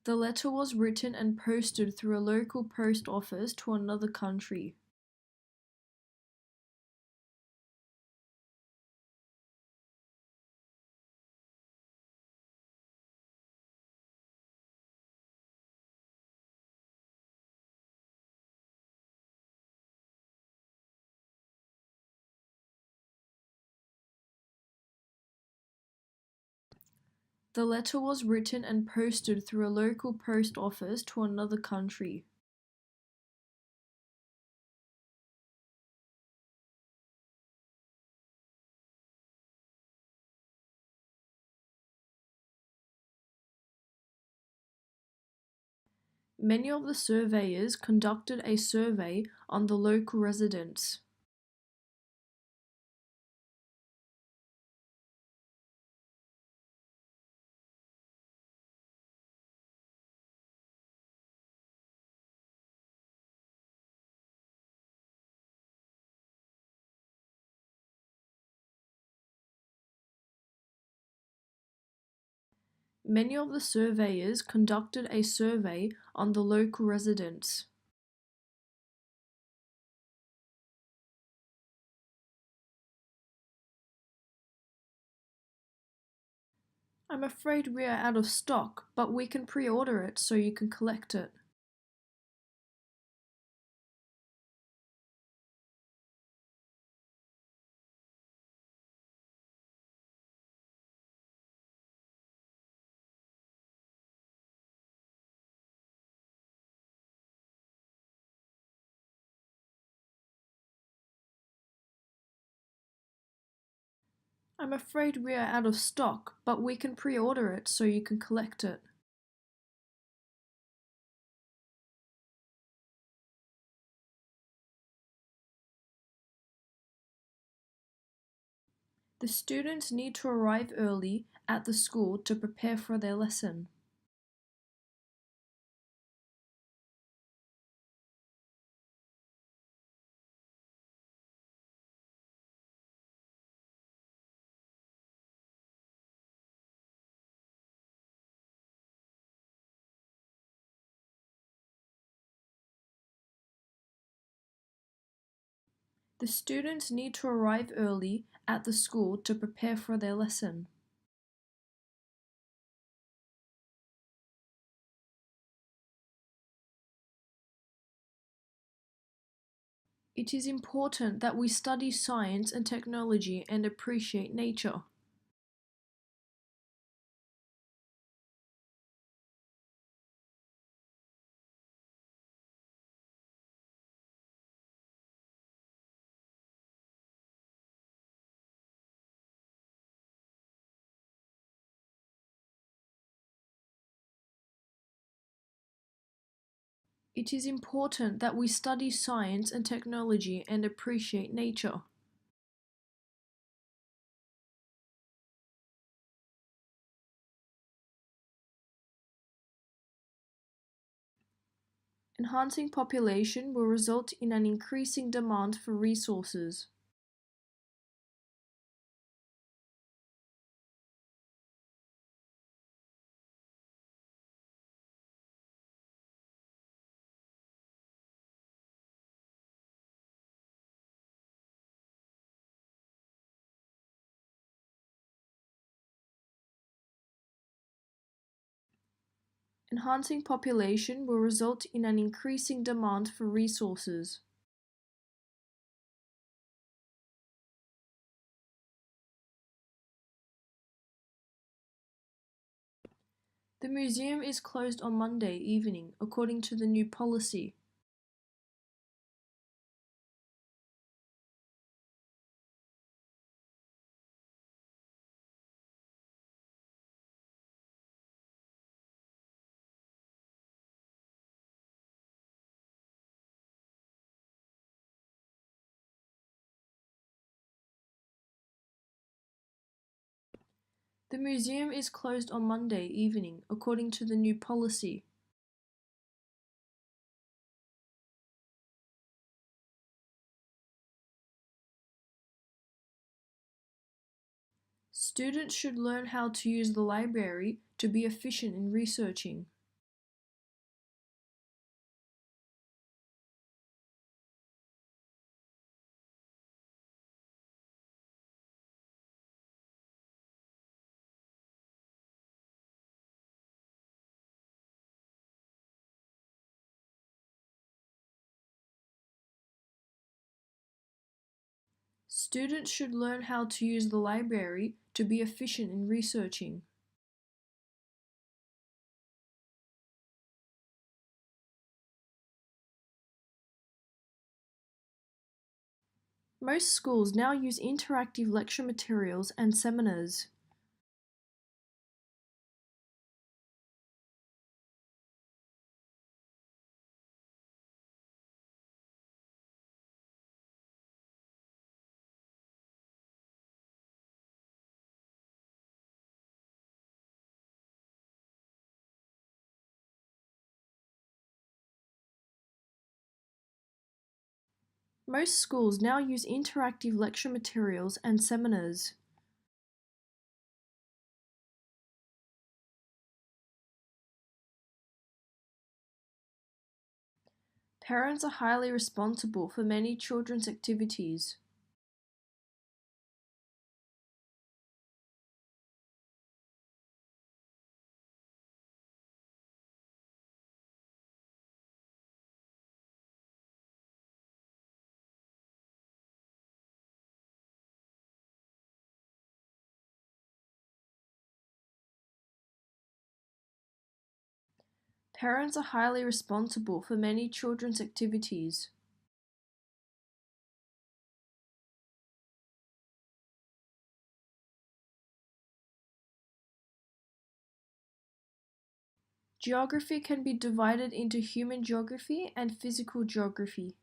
The letter was written and posted through a local post office to another country. The letter was written and posted through a local post office to another country. Many of the surveyors conducted a survey on the local residents. Many of the surveyors conducted a survey on the local residents. I'm afraid we are out of stock, but we can pre-order it so you can collect it. I'm afraid we are out of stock, but we can pre-order it so you can collect it. The students need to arrive early at the school to prepare for their lesson. The students need to arrive early at the school to prepare for their lesson. It is important that we study science and technology and appreciate nature. It is important that we study science and technology and appreciate nature. Enhancing population will result in an increasing demand for resources. Enhancing population will result in an increasing demand for resources. The museum is closed on Monday evening, according to the new policy. The museum is closed on Monday evening, according to the new policy. Students should learn how to use the library to be efficient in researching. Students should learn how to use the library to be efficient in researching. Most schools now use interactive lecture materials and seminars. Most schools now use interactive lecture materials and seminars. Parents are highly responsible for many children's activities. Parents are highly responsible for many children's activities. Geography can be divided into human geography and physical geography.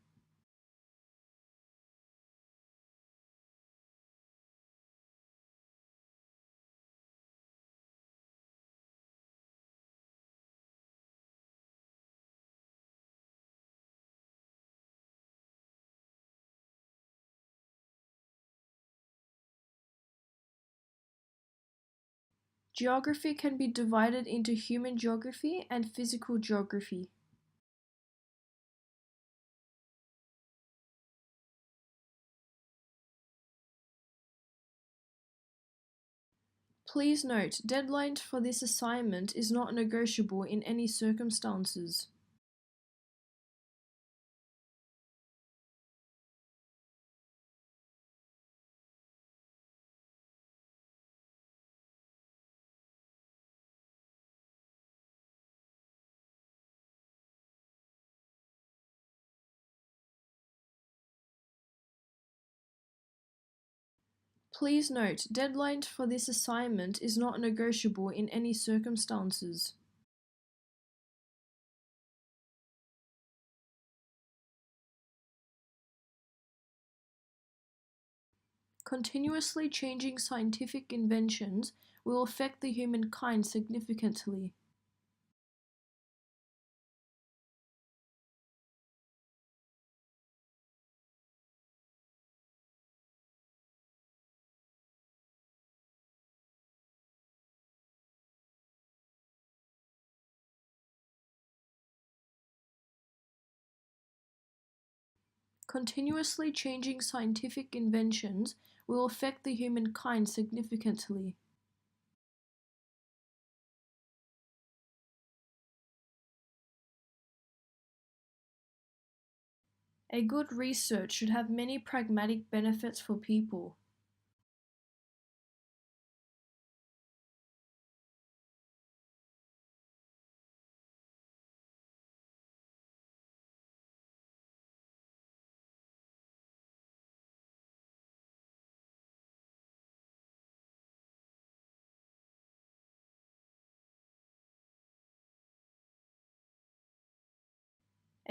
Geography can be divided into human geography and physical geography. Please note, deadline for this assignment is not negotiable in any circumstances. Please note, deadline for this assignment is not negotiable in any circumstances. Continuously changing scientific inventions will affect the humankind significantly. Continuously changing scientific inventions will affect the humankind significantly. A good research should have many pragmatic benefits for people.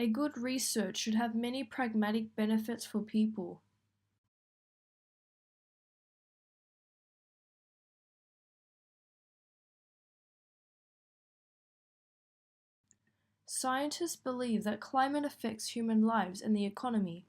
A good research should have many pragmatic benefits for people. Scientists believe that climate affects human lives and the economy.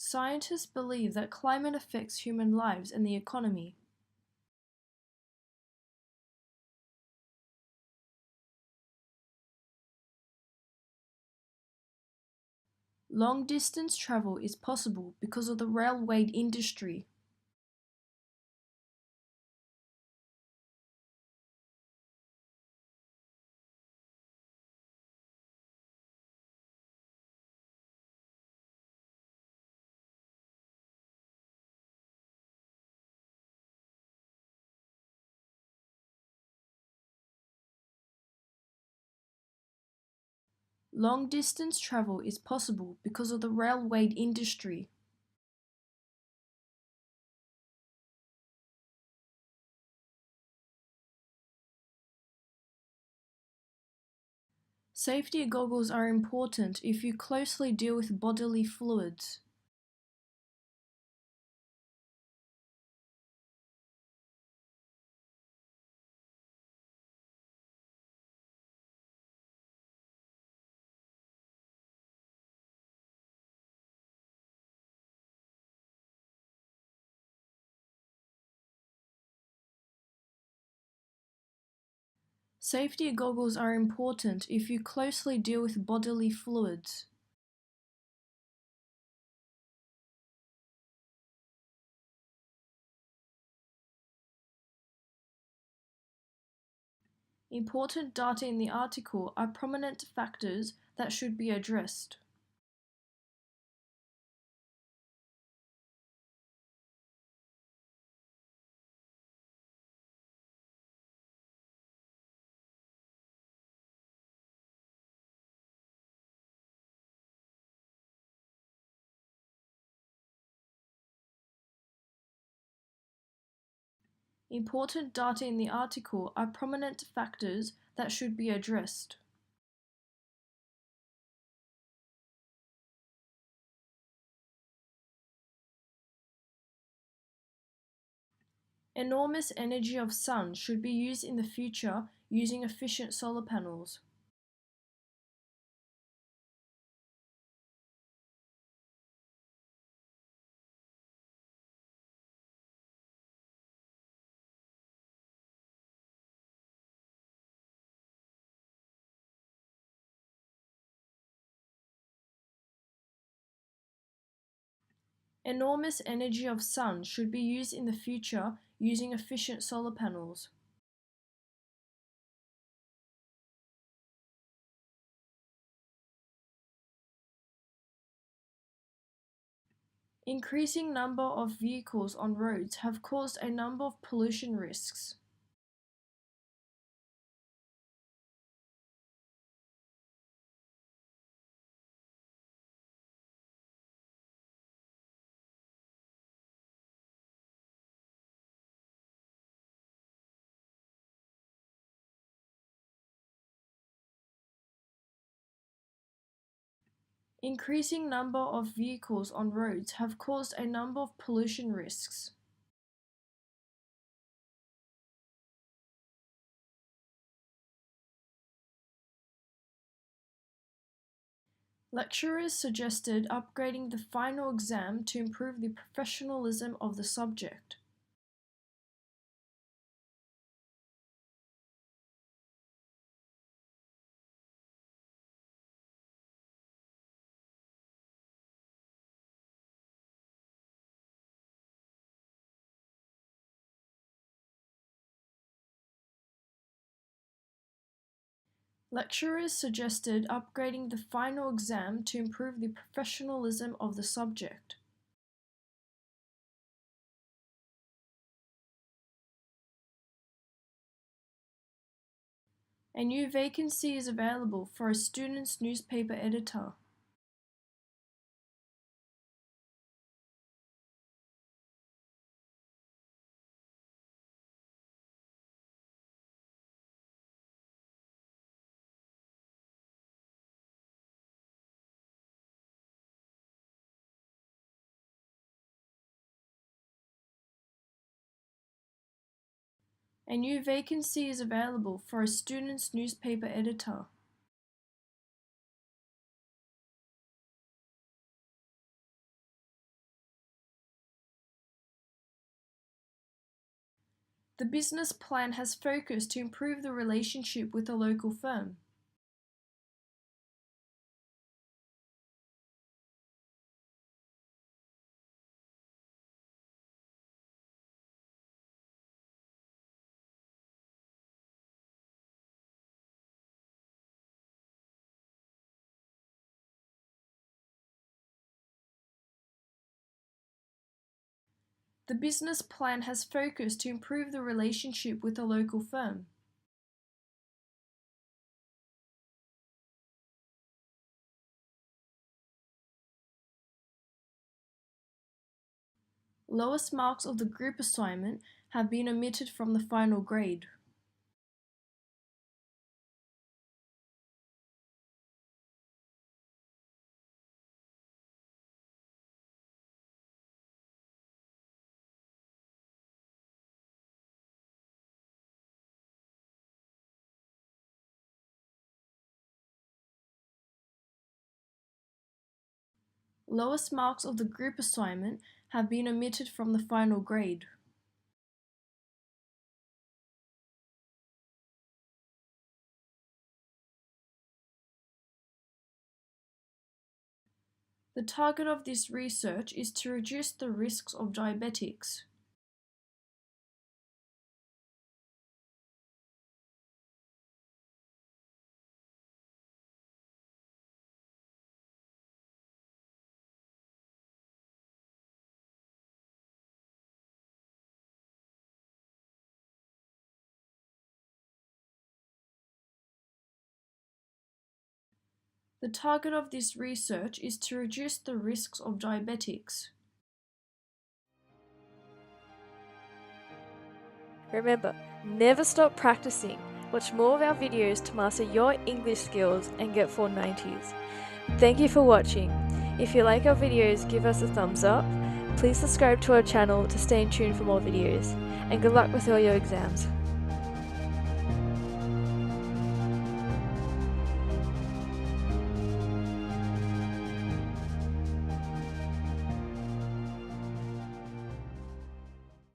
Scientists believe that climate affects human lives and the economy. Long distance travel is possible because of the railway industry. Long distance travel is possible because of the railway industry. Safety goggles are important if you closely deal with bodily fluids. Safety goggles are important if you closely deal with bodily fluids. Important data in the article are prominent factors that should be addressed. Important data in the article are prominent factors that should be addressed. Enormous energy of sun should be used in the future using efficient solar panels. Enormous energy of sun should be used in the future using efficient solar panels. Increasing number of vehicles on roads have caused a number of pollution risks. Increasing number of vehicles on roads have caused a number of pollution risks. Lecturers suggested upgrading the final exam to improve the professionalism of the subject. Lecturers suggested upgrading the final exam to improve the professionalism of the subject. A new vacancy is available for a student's newspaper editor. A new vacancy is available for a student's newspaper editor. The business plan has focused to improve the relationship with a local firm. The business plan has focused to improve the relationship with a local firm. Lowest marks of the group assignment have been omitted from the final grade. Lowest marks of the group assignment have been omitted from the final grade. The target of this research is to reduce the risks of diabetics. The target of this research is to reduce the risks of diabetics. Remember, never stop practicing. Watch more of our videos to master your English skills and get 490s. Thank you for watching. If you like our videos, give us a thumbs up. Please subscribe to our channel to stay in tune for more videos. And good luck with all your exams.